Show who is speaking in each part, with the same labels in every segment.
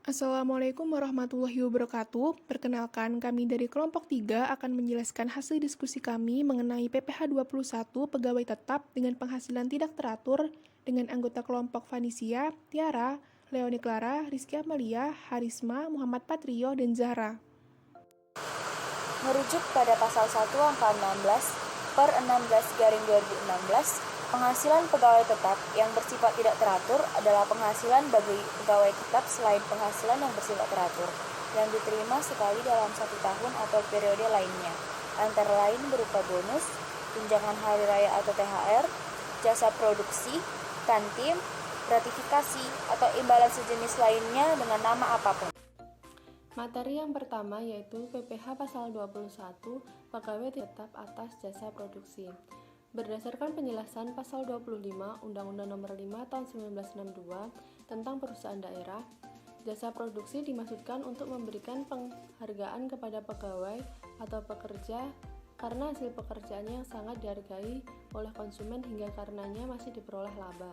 Speaker 1: Assalamualaikum warahmatullahi wabarakatuh. Perkenalkan, kami dari kelompok 3 akan menjelaskan hasil diskusi kami mengenai PPh 21 pegawai tetap dengan penghasilan tidak teratur dengan anggota kelompok Vanisia, Tiara, Leoni Clara, Rizky Amalia, Harisma, Muhammad Patrio, dan Zahra.
Speaker 2: Merujuk pada pasal 1 angka 16 per 16/2016, penghasilan pegawai tetap yang bersifat tidak teratur adalah penghasilan bagi pegawai tetap selain penghasilan yang bersifat teratur, yang diterima sekali dalam 1 tahun atau periode lainnya, antara lain berupa bonus, tunjangan hari raya atau THR, jasa produksi, kantin, gratifikasi, atau imbalan sejenis lainnya dengan nama apapun.
Speaker 3: Materi yang pertama yaitu PPh pasal 21 pegawai tetap atas jasa produksi. Berdasarkan penjelasan pasal 25 Undang-Undang Nomor 5 Tahun 1962 tentang perusahaan daerah, jasa produksi dimaksudkan untuk memberikan penghargaan kepada pegawai atau pekerja karena hasil pekerjaannya yang sangat dihargai oleh konsumen hingga karenanya masih diperoleh laba.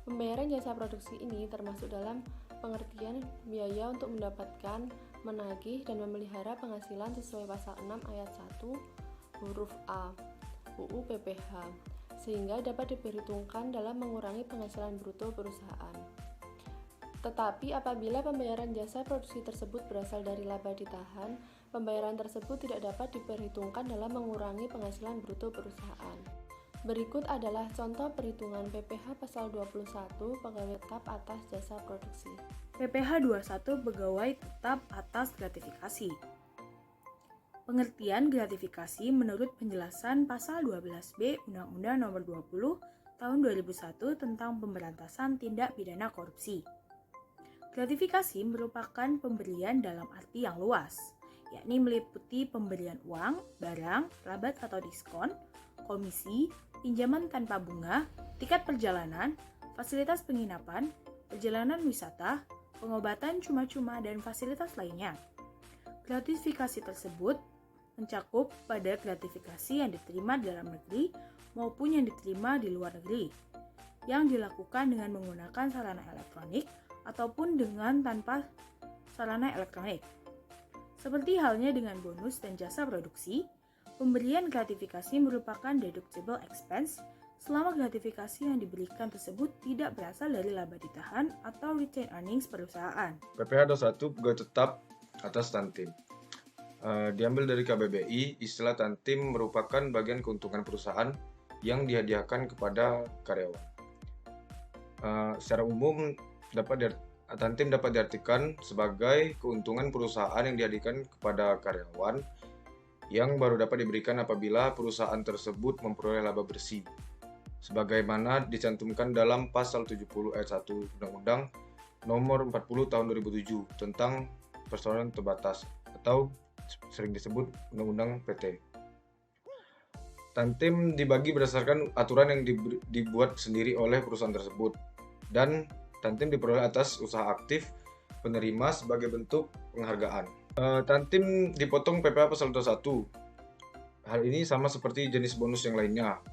Speaker 3: Pembayaran jasa produksi ini termasuk dalam pengertian biaya untuk mendapatkan, menagih, dan memelihara penghasilan sesuai pasal 6 ayat 1 huruf A UU PPh, sehingga dapat diperhitungkan dalam mengurangi penghasilan bruto perusahaan. Tetapi apabila pembayaran jasa produksi tersebut berasal dari laba ditahan, pembayaran tersebut tidak dapat diperhitungkan dalam mengurangi penghasilan bruto perusahaan. Berikut adalah contoh perhitungan PPh pasal 21 pegawai tetap atas jasa produksi.
Speaker 4: PPh 21 pegawai tetap atas gratifikasi. Pengertian gratifikasi menurut penjelasan pasal 12B Undang-Undang Nomor 20 Tahun 2001 tentang pemberantasan tindak pidana korupsi. Gratifikasi merupakan pemberian dalam arti yang luas, yakni meliputi pemberian uang, barang, rabat atau diskon, komisi, pinjaman tanpa bunga, tiket perjalanan, fasilitas penginapan, perjalanan wisata, pengobatan cuma-cuma, dan fasilitas lainnya. Gratifikasi tersebut mencakup pada gratifikasi yang diterima di dalam negeri maupun yang diterima di luar negeri, yang dilakukan dengan menggunakan sarana elektronik ataupun dengan tanpa sarana elektronik. Seperti halnya dengan bonus dan jasa produksi, pemberian gratifikasi merupakan deductible expense selama gratifikasi yang diberikan tersebut tidak berasal dari laba ditahan atau retained earnings perusahaan.
Speaker 5: PPh 21 pegawai tetap atas Tantim. Diambil dari KBBI, istilah Tantim merupakan bagian keuntungan perusahaan yang dihadiahkan kepada karyawan. Secara umum, Tantim dapat diartikan sebagai keuntungan perusahaan yang dihadiahkan kepada karyawan yang baru dapat diberikan apabila perusahaan tersebut memperoleh laba bersih, sebagaimana dicantumkan dalam pasal 70 ayat 1 Undang-Undang Nomor 40 Tahun 2007 tentang perseroan terbatas atau sering disebut Undang-Undang PT. Tantim dibagi berdasarkan aturan yang dibuat sendiri oleh perusahaan tersebut, dan Tantim diperoleh atas usaha aktif penerima sebagai bentuk penghargaan. Tantim dipotong PPh pasal 21. Hal ini sama seperti jenis bonus yang lainnya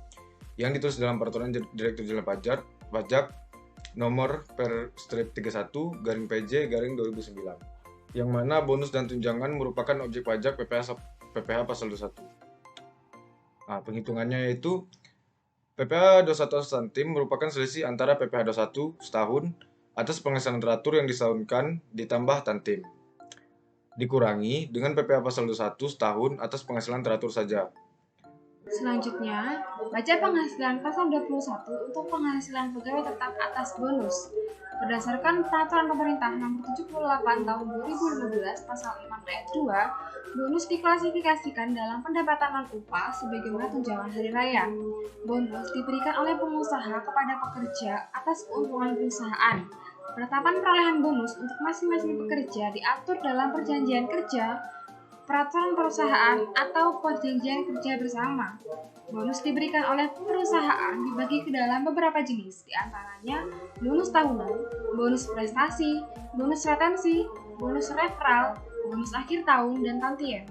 Speaker 5: yang ditulis dalam Peraturan Direktur Jenderal Pajak Nomor per strip 31 garing PJ garing 2009, yang mana bonus dan tunjangan merupakan objek pajak PPh pasal 21. Penghitungannya yaitu PPh 21 Tantim merupakan selisih antara PPh 21 setahun atas penghasilan teratur yang disahunkan ditambah Tantim, dikurangi dengan PPh pasal 21 setahun atas penghasilan teratur saja.
Speaker 6: Selanjutnya, baca penghasilan pasal 21 untuk penghasilan pegawai tetap atas bonus. Berdasarkan Peraturan Pemerintah Nomor 78 Tahun 2015 Pasal 6 Ayat 2, bonus diklasifikasikan dalam pendapatan non-upah sebagaimana tunjangan hari raya. Bonus diberikan oleh pengusaha kepada pekerja atas keuntungan perusahaan. Penetapan perolehan bonus untuk masing-masing pekerja diatur dalam perjanjian kerja, peraturan perusahaan, atau perjanjian kerja bersama. Bonus diberikan oleh perusahaan dibagi ke dalam beberapa jenis, diantaranya bonus tahunan, bonus prestasi, bonus retensi, bonus referral, bonus akhir tahun, dan tantiem.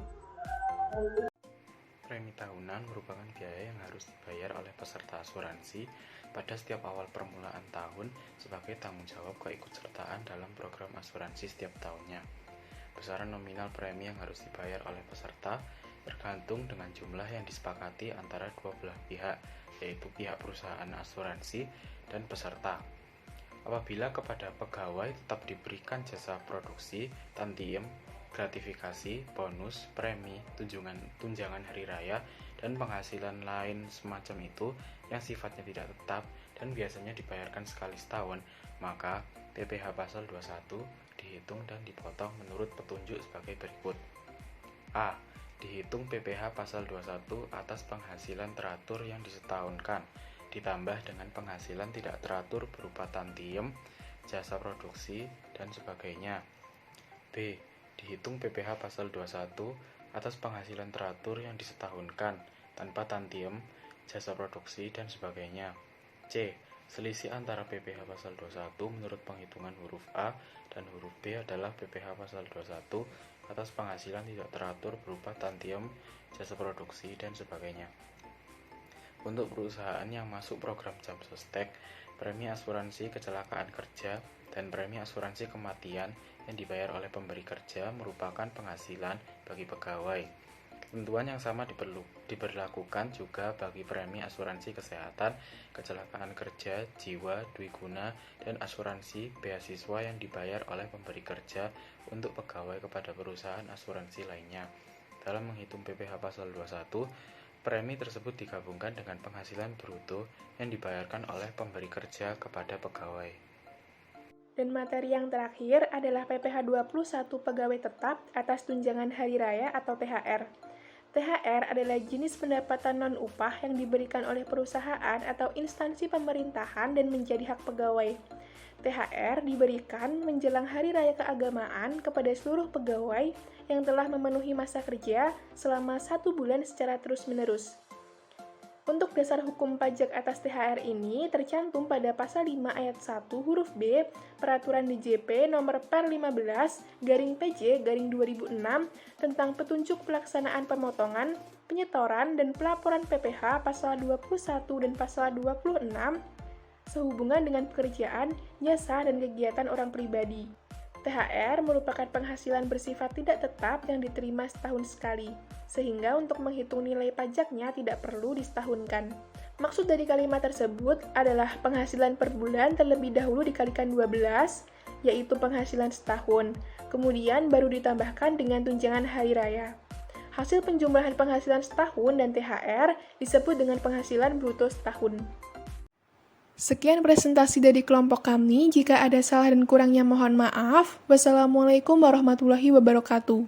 Speaker 7: Premi tahunan merupakan biaya yang harus dibayar oleh peserta asuransi pada setiap awal permulaan tahun sebagai tanggung jawab keikutsertaan dalam program asuransi setiap tahunnya. Besaran nominal premi yang harus dibayar oleh peserta tergantung dengan jumlah yang disepakati antara dua belah pihak, yaitu pihak perusahaan asuransi dan peserta. Apabila kepada pegawai tetap diberikan jasa produksi, tantiem, gratifikasi, bonus, premi, tunjangan hari raya, dan penghasilan lain semacam itu yang sifatnya tidak tetap dan biasanya dibayarkan sekali setahun, maka PPh pasal 21 dihitung dan dipotong menurut petunjuk sebagai berikut. A. Dihitung PPh pasal 21 atas penghasilan teratur yang disetahunkan, ditambah dengan penghasilan tidak teratur berupa tantiem, jasa produksi, dan sebagainya. B. Dihitung PPh pasal 21 atas penghasilan teratur yang disetahunkan, tanpa tantiem, jasa produksi, dan sebagainya. C. Selisih antara PPh pasal 21 menurut penghitungan huruf A dan huruf B adalah PPh pasal 21 atas penghasilan tidak teratur berupa tantiem, jasa produksi, dan sebagainya. Untuk perusahaan yang masuk program jam sostek, premi asuransi kecelakaan kerja dan premi asuransi kematian yang dibayar oleh pemberi kerja merupakan penghasilan bagi pegawai. Ketentuan yang sama diberlakukan juga bagi premi asuransi kesehatan, kecelakaan kerja, jiwa, dwiguna, dan asuransi beasiswa yang dibayar oleh pemberi kerja untuk pegawai kepada perusahaan asuransi lainnya. Dalam menghitung PPh pasal 21, premi tersebut digabungkan dengan penghasilan bruto yang dibayarkan oleh pemberi kerja kepada pegawai.
Speaker 1: Dan materi yang terakhir adalah PPh 21 pegawai tetap atas tunjangan hari raya atau THR. THR adalah jenis pendapatan non-upah yang diberikan oleh perusahaan atau instansi pemerintahan dan menjadi hak pegawai. THR diberikan menjelang Hari Raya Keagamaan kepada seluruh pegawai yang telah memenuhi masa kerja selama 1 bulan secara terus-menerus. Untuk dasar hukum pajak atas THR ini tercantum pada pasal 5 ayat 1 huruf B Peraturan DJP nomor per 15/PJ/2006 tentang petunjuk pelaksanaan pemotongan, penyetoran, dan pelaporan PPh pasal 21 dan pasal 26 sehubungan dengan pekerjaan, jasa, dan kegiatan orang pribadi. THR merupakan penghasilan bersifat tidak tetap yang diterima setahun sekali, sehingga untuk menghitung nilai pajaknya tidak perlu disetahunkan. Maksud dari kalimat tersebut adalah penghasilan per bulan terlebih dahulu dikalikan 12, yaitu penghasilan setahun, kemudian baru ditambahkan dengan tunjangan hari raya. Hasil penjumlahan penghasilan setahun dan THR disebut dengan penghasilan bruto setahun. Sekian presentasi dari kelompok kami. Jika ada salah dan kurangnya mohon maaf. Wassalamualaikum warahmatullahi wabarakatuh.